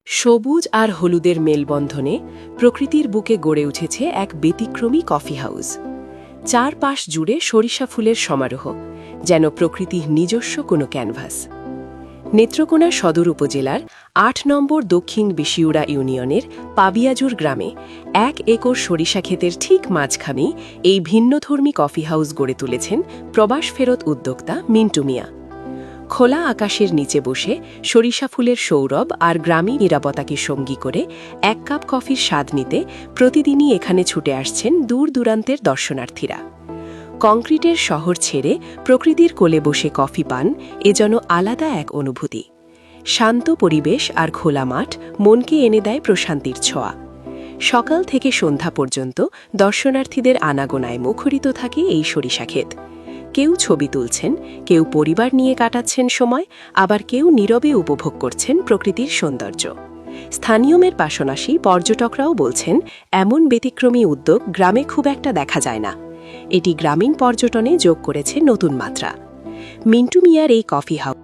সবুজ আর হলুদের মেলবন্ধনে প্রকৃতির বুকে গড়ে উঠেছে এক ব্যতিক্রমী কফি হাউস। চারপাশ জুড়ে সরিষা ফুলের সমারোহ, যেন প্রকৃতির নিজস্ব কোনো ক্যানভাস। নেত্রকোনা সদর উপজেলার ৮ নম্বর দক্ষিণ বিশিউড়া ইউনিয়নের পাবিয়াজুর গ্রামে ১ একর সরিষা ক্ষেতের ঠিক মাঝখানেই এই ভিন্নধর্মী কফি হাউস গড়ে তুলেছেন প্রবাস ফেরত উদ্যোক্তা মিন্টু মিয়া। খোলা আকাশের নিচে বসে সরিষা ফুলের সৌরভ আর গ্রামী নিরাপত্তাকে সঙ্গী করে ১ কাপ কফির স্বাদ নিতে প্রতিদিনই এখানে ছুটে আসছেন দূর দূরান্তের দর্শনার্থীরা। কংক্রিটের শহর ছেড়ে প্রকৃতির কোলে বসে কফি পান এ যেন আলাদা এক অনুভূতি। শান্ত পরিবেশ আর খোলা মাঠ মনকে এনে দেয় প্রশান্তির ছোঁয়া। সকাল থেকে সন্ধ্যা পর্যন্ত দর্শনার্থীদের আনাগোনায় মুখরিত থাকে এই সরিষা ক্ষেত। কেউ ছবি তুলছেন, কেউ পরিবার নিয়ে কাটাচ্ছেন সময়, আবার কেউ নীরবে উপভোগ করছেন প্রকৃতির সৌন্দর্য। স্থানীয়দের পাশাপাশি পর্যটকরাও বলছেন, এমন ব্যতিক্রমী উদ্যোগ গ্রামে খুব একটা দেখা যায় না। এটি গ্রামীণ পর্যটনে যোগ করেছে নতুন মাত্রা। মিন্টু মিয়ার এই কফি হাউস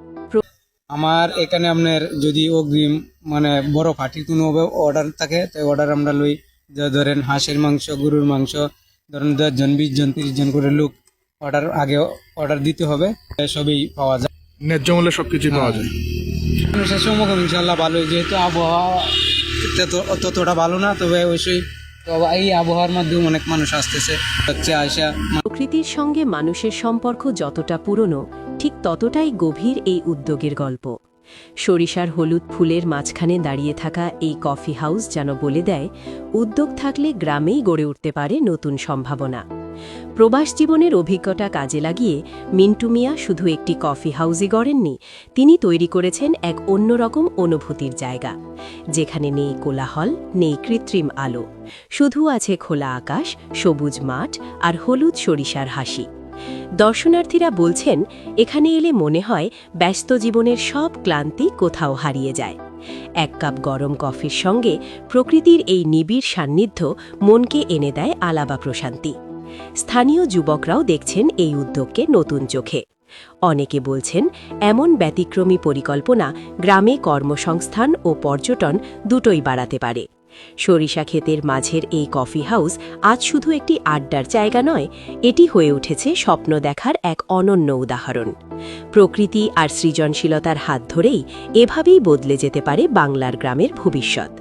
আমার এখানে আপনার যদি অগ্রিম বড় পার্টির কোনো অর্ডার থাকে তো অর্ডার আমরা লই। ধরেন হাঁসের মাংস, গরুর মাংস, ধরেন 10 জন 20 জন 30 জন করে লোক অর্ডার দিতে হবে, সবই পাওয়া যায়। ন্যায্য মূল্যে সবকিছু পাওয়া যায়। মানুষের সমাগম ইনশাল্লাহ ভালোই, যেহেতু আবহাওয়া ততটা ভালো না, তবে অবশ্যই এই আবহাওয়ার মাধ্যমে অনেক মানুষ আসতেছে আয়সা। প্রকৃতির সঙ্গে মানুষের সম্পর্ক যতটা পুরনো, ঠিক ততটাই গভীর এই উদ্যোগের গল্প। সরিষার হলুদ ফুলের মাঝখানে দাঁড়িয়ে থাকা এই কফি হাউস যেন বলে দেয়, উদ্যোগ থাকলে গ্রামেই গড়ে উঠতে পারে নতুন সম্ভাবনা। প্রবাস জীবনের অভিজ্ঞতা কাজে লাগিয়ে মিন্টু মিয়া শুধু একটি কফি হাউসই গড়েননি, তিনি তৈরি করেছেন এক অন্যরকম অনুভূতির জায়গা, যেখানে নেই কোলাহল, নেই কৃত্রিম আলো, শুধু আছে খোলা আকাশ, সবুজ মাঠ আর হলুদ সরিষার হাসি। দর্শনার্থীরা বলছেন, এখানে এলে মনে হয় ব্যস্ত জীবনের সব ক্লান্তি কোথাও হারিয়ে যায়। 1 কাপ গরম কফির সঙ্গে প্রকৃতির এই নিবিড় সান্নিধ্য মনকে এনে দেয় আলাদা প্রশান্তি। স্থানীয় যুবকরাও দেখছেন এই উদ্যোগকে নতুন চোখে। অনেকে বলছেন, এমন ব্যতিক্রমী পরিকল্পনা গ্রামে কর্মসংস্থান ও পর্যটন দুটোই বাড়াতে পারে। সরিষা ক্ষেতের মাঝের এই কফি হাউস আজ শুধু একটি আড্ডার জায়গা নয়, এটি হয়ে উঠেছে স্বপ্ন দেখার এক অনন্য উদাহরণ। প্রকৃতি আর সৃজনশীলতার হাত ধরেই এভাবেই বদলে যেতে পারে বাংলার গ্রামের ভবিষ্যৎ।